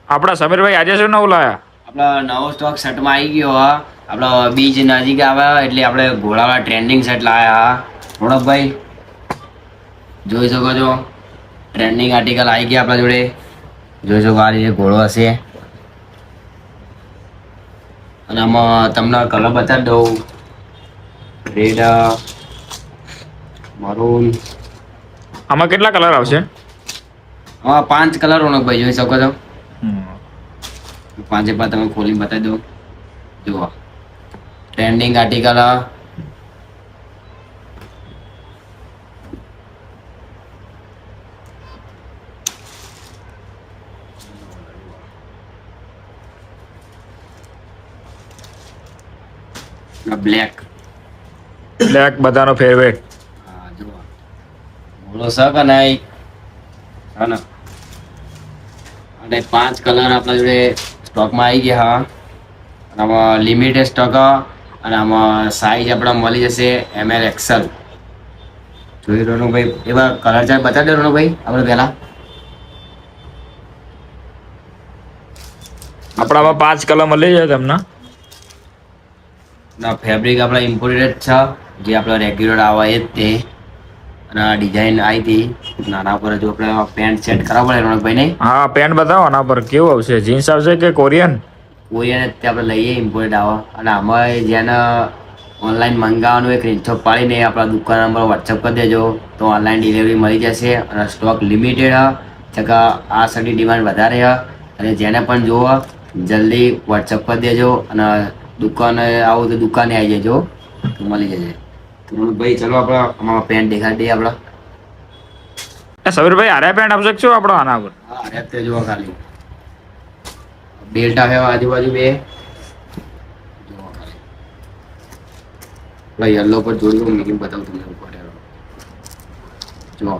આપડા સમીરભાઈ આજે શું નવું લાયા? આપડો નવો સ્ટોક સેટમાં આવી ગયો હા. આપડો બીજ નજીક આવે એટલે આપણે ઘોડાવાળા ટ્રેન્ડિંગ સેટ લાયા હા. રોણકભાઈ જોઈ શકો છો, ટ્રેન્ડિંગ આર્ટિકલ આવી ગયા આપણા જોડે. જોઈ શકો આ રીતે ઘોડો હશે અને આમાં તમને કલર બતાવી દઉં. Red, maroon. આમાં કેટલા કલર આવશે? આમાં 5 કલર રોણકભાઈ જોઈ શકો છો. પાંચે પાંચ તમે ખોલીને બતાવી દો. જુઓ ટ્રેન્ડિંગ આર્ટિકલ બ્લેક. બ્લેક બધાનો ફેવરેટ. હા જુઓ ઘોડો છે કે નહીં હા ને. અને 5 કલર આપણા જોડે સ્ટોકમાં આવી ગયા હા. અને આમાં લિમિટેડ સ્ટોક અને આમાં સાઈઝ આપણા મળી જશે ML XL. જોઈ રોનકભાઈ એવા કલર ચાર્ટ બતાવી દો રોનકભાઈ આપણે પહેલા. આપણામાં 5 કલર મળી જાય તમને. ના ફેબ્રિક આપણા ઇમ્પોર્ટેડ છે, જે આપણા રેગ્યુલર આવે એ જ તે. અને આ ડિઝાઇન આવી હતી નાના પર જો આપણે પેન્ટ સેટ કરાવવા પડે રોનકભાઈ નહીં. હા પેન્ટ બતાવો આના પર કેવું આવશે, જીન્સ આવશે કે કોરિયન? કોરિયન જ આપણે લઈએ ઇમ્પોર્ટેડ આવે. અને આમાં જેને ઓનલાઈન મંગાવવાનું એક સ્ક્રીનશોટ પાડીને આપણા દુકાન નંબર વોટ્સઅપ કરી દેજો તો ઓનલાઈન ડિલિવરી મળી જશે. અને સ્ટોક લિમિટેડ છે કે આ સડી ડિમાન્ડ વધારે છે. અને જેને પણ જોવો જલ્દી વોટ્સઅપ કરી દેજો અને દુકાને આવું તો દુકાને આવી જજો તો મળી જશે. ભાઈ ચલો આપણે આમાં પેન્ટ દેખાડી દઈએ આપણા. સમીરભાઈ આર્યા પેન્ટ આપશે શું આપણો આના પર? હા અરે તે જુઓ ખાલી બેલ્ટ આવે આજુબાજુ બે. જુઓ ખાલી પેલા યલો પર જોડ્યું મીડિયમ બતાવું તમને ઉપર. જુઓ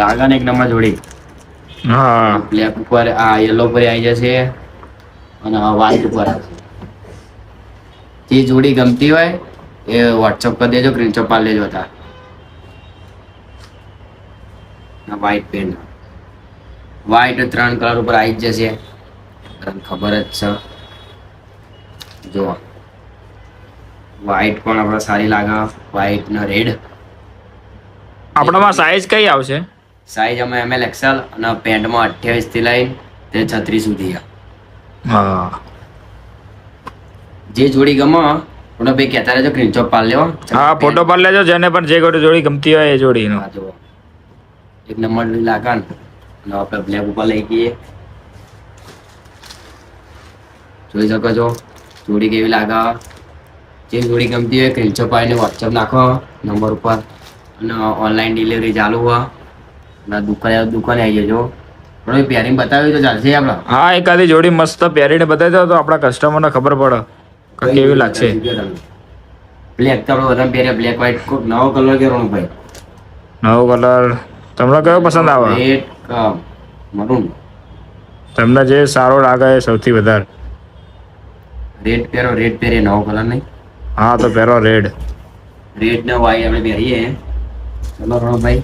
લાગે ને એક નંબર જોડી. હા બ્લેક ઉપર આ યલો પર આવી જશે અને વ્હાઈટ ઉપર આવશે. જે જોડી ગમતી હોય એ વોટ્સઅપ કરી દેજો, સ્ક્રીનશોટ પાડી લેજો. હતા વ્હાઈટ પેન્ટ, વ્હાઈટ 3 કલર ઉપર આવી જ જશે, ખબર જ છે. જુઓ વ્હાઈટ પણ આપણે સારી લાગે, વ્હાઈટ ને રેડ. આપણામાં સાઈઝ કઈ આવશે? સાઈઝ અમે ML XL અને પેન્ટમાં 28 થી લઈને 36 સુધી. હા જે જોડી ગમે પણ ભાઈ કહેતા રહેજો, સ્ક્રીનશોટ પાડી લેવો. હા ફોટો પાડી લેજો, જેને પણ જે જોડી ગમતી હોય એ જોડીનો. હા જુઓ એક નંબર લાગે ને. અને આપણે બ્લેક ઉપર લઈ ગઈએ. જોઈ શકો છો જોડી કેવી લાગે. જે જોડી ગમતી હોય સ્ક્રીનશોટ પાડીને વોટ્સઅપ નાખો નંબર ઉપર. અને ઓનલાઈન ડિલિવરી ચાલુ હોય અને દુકાને આવી જજો. પણ પહેરીને બતાવ્યું તો ચાલશે આપણે? હા એકાદી જોડી મસ્ત પહેરીને બતાવી દો તો આપણા કસ્ટમરને ખબર પડે કે કેવી લાગશે. બ્લેક તો આપણે બધા પહેર્યા, બ્લેક વ્હાઈટ નવો કલર કે રોણકભાઈ? નવો કલર તમને કયો પસંદ આવે? Red maroon. તમને જે સારો લાગે એ સૌથી વધારે. રેડ પહેરો, રેડ પહેરીએ નવો કલર નહીં. હા તો પહેરો રેડ. રેડ ને વાઈ આપણે પહેરીએ. ચલો રોણકભાઈ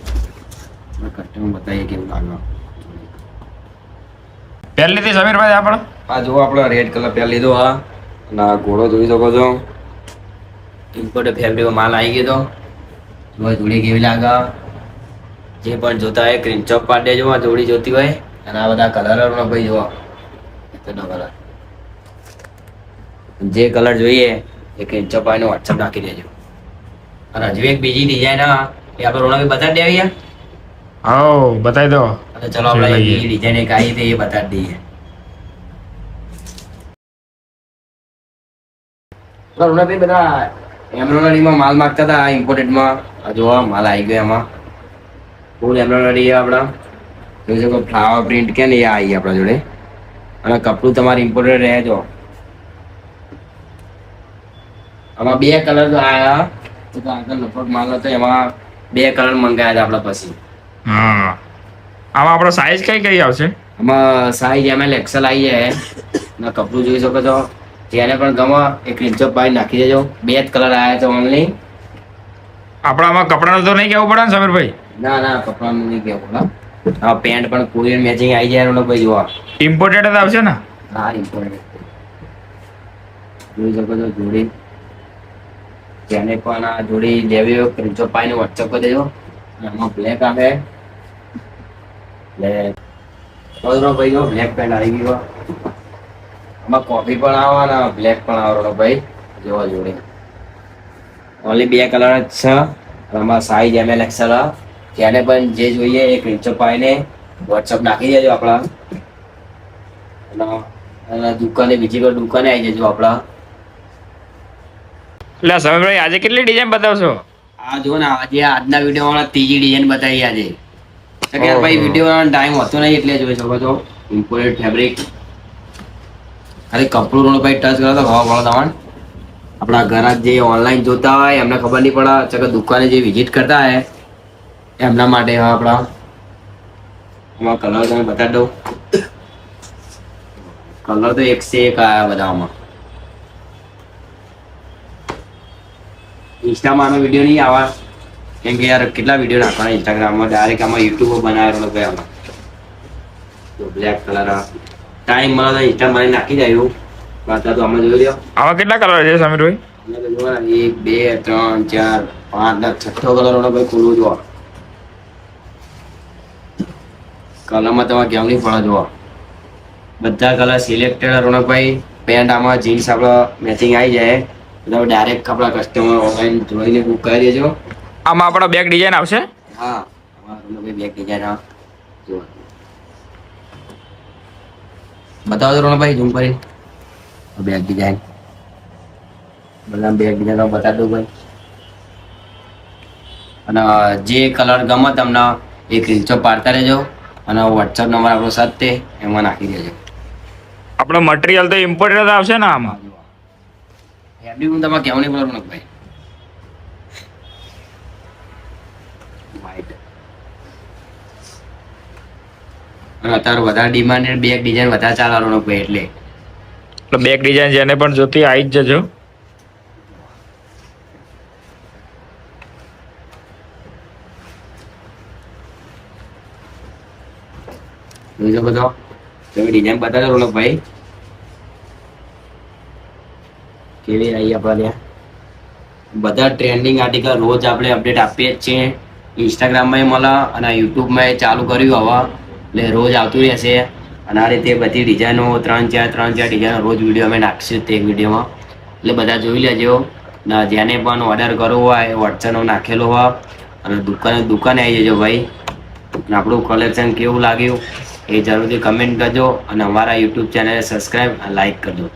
કસ્ટમર બતાવીએ કેવું લાગે. પહેરી લીધી સમીરભાઈ આપણે? આ જુઓ આપણે રેડ કલર પહેરી લીધો. હા અને આ ઘોડો જોઈ શકો છો, ઇમ્પોર્ટેડ ફેબ્રિક માલ આવી ગયો. તો જોડી કેવી લાગે જે પણ જોતા હોય સ્ક્રીનશોટ પાડી દેજો. આ જોડી જોતી હોય અને આ બધા કલર ભાઈ જુઓ કલર, જે કલર જોઈએ એ સ્ક્રીનશોટ પાડીને વોટ્સઅપ નાખી દેજો. અને હજુ એક બીજી ડિઝાઇન એ આપણે રોણકભાઈ બતાવી દેવી. હા બતાવી દો. અને ચલો આપણે બીજી ડિઝાઇન એક આવી હતી એ બતાવી દઈએ. રોણકભાઈ બધા એમ્બ્રોઇડરીમાં માલ માંગતા હતા, ઇમ્પોર્ટેડમાં જોવા માલ આવી ગયો. એમાં ફૂલ એમ્બ્રોઇડરી આપણા જોઈ શકો, ફ્લાવર પ્રિન્ટ કે ને એ આવી આપણા જોડે. અને કપડું તમારે ઇમ્પોર્ટેડ રહેજો. આમાં 2 કલર આવ્યા તો આગળ લગભગ માલ હતો એમાં 2 કલર મંગાયા હતા આપણા પછી. હા આમાં આપણો સાઈઝ કઈ કઈ આવશે? આમાં સાઈઝ ML XL આવી જાય ને. કપડું જોઈ શકો છો, જેને પણ ગમે એ સ્ક્રીનશોટ પાડી નાખી દેજો. 2 જ કલર આવ્યા છે ઓનલી. આપણામાં કપડાનું તો નહીં કહેવું પડે ને સમીરભાઈ? ના ના કપડાનું નહીં કહેવું પડે. હા પેન્ટ પણ કોરિયન મેચિંગ આવી જાય રોનકભાઈ જોવા. ઇમ્પોર્ટેડ જ આવશે ને? હા ઇમ્પોર્ટન્ટ જોઈ શકો છો જોડી. જેને પણ આ જોડી લેવી હોય સ્ક્રીનશોટ પાડીને વોટ્સઅપ કરી દેજો. અને આમાં બ્લેક આવે બ્લેક ભાઈ જો બ્લેક પેન્ટ આવી ગયો. આમાં કોફી પણ આવે અને બ્લેક પણ આવે ભાઈ જોવા જોડે. ઓનલી 2 કલર જ છે. આમાં સાઈઝ ML XL. જેને પણ જે જોઈએ એ સ્ક્રીનશોટ પાડીને વોટ્સઅપ નાખી દેજો આપણા. અને દુકાને બીજી કોઈ દુકાને આવી જજો આપણા. એટલે સમીરભાઈ આજે કેટલી ડિઝાઇન બતાવશો? આ જો ને આજે આજના વિડીયોમાં ત્રીજી ડિઝાઇન બતાવી આજે. તો કે ભાઈ વિડીયો ટાઈમ હોતો નહીં એટલે જોઈ શકો છો ઇમ્પોર્ટેડ ફેબ્રિક. ખાલી કપડું ભાઈ ટચ કરો તો ખબર પડે તમને. આપણા ગ્રાહક જે ઓનલાઈન જોતા હોય એમને ખબર નહીં પડે કે દુકાને જે વિઝિટ કરતા હોય એમના માટે આપણા એમાં કલર તમે બતાવી દઉં. કલર તો એક સે એક આવ્યા બધામાં. ઇન્સ્ટામાં આનો વિડીયો નહીં આવા કેમ કે યાર કેટલા વિડીયો નાખવાના ઇન્સ્ટાગ્રામમાં ડાયરેક્ટ આમાં યુટ્યુબ બનાવેલો ભાઈ આમાં. તો બ્લેક કલર ટાઈમ મળે તો ઇન્સ્ટામાં નાખી જાય એવું. પાછા તો આમાં જોઈ લો. આમાં કેટલા કલર છે સમીરભાઈ? 1 2 3 4 5 6 છઠ્ઠો કલર ભાઈ ખુલ્લું જોવા. કલરમાં તમારે કેમ નહીં પડે જોવા. બધા કલર સિલેક્ટેડ રોનકભાઈ. પેન્ટ આમાં જીન્સ આપણા મેચિંગ આવી જાય તો ડાયરેક્ટ આપણા કસ્ટમર ઓનલાઈન જોઈને બુક કરી દેજો. આમાં આપણા બેક ડિઝાઇન આવશે? હા રોનકભાઈ બેક ડિઝાઇન જો બતાવો રોનકભાઈ ઝૂમ કરી બેક ડિઝાઇન. બધા બેક ડિઝાઇન બતાવી દઉં ભાઈ. અને જે કલર ગમે તમને એ સ્ક્રીનશોટ પાડતા રહેજો અને વોટ્સઅપ નંબર આપણો સાથે એમાં નાખી દેજો. આપણો મટીરિયલ તો ઇમ્પોર્ટેડ આવશે ને આમાં? ફેબ્રિક હું તમારે કેવું નહીં બોલવાનું ભાઈ. વ્હાઈટ અને અત્યારે વધારે ડિમાન્ડેડ બેક ડિઝાઇન વધારે ચાલવાનું ભાઈ એટલે બેક ડિઝાઇન જેને પણ જોતી આવી જ જજો. જોઈ શકો છો તમે ડિઝાઇન બતાવો રોનકભાઈ કેવી આવી આપણા ત્યાં. બધા ટ્રેન્ડિંગ આર્ટિકલ રોજ આપણે અપડેટ આપીએ જ છીએ. ઇન્સ્ટાગ્રામમાં મળે અને યુટ્યુબમાં ચાલુ કર્યું હવે એટલે રોજ આવતું રહેશે. અને આ રીતે બધી ડિઝાઇનો 3 4 ડિઝાઇનો રોજ વિડીયો અમે નાખીશું તે વિડીયોમાં એટલે બધા જોઈ લેજો. ને જેને પણ ઓર્ડર કરવો હોય વોટ્સએપ નાખેલો હોય અને દુકાને આવી જજો ભાઈ. અને આપણું કલેક્શન કેવું લાગ્યું એ જરૂરથી કમેન્ટ કરજો અને અમારા યુટ્યુબ ચેનલને સબસ્ક્રાઈબ અને લાઈક કરજો.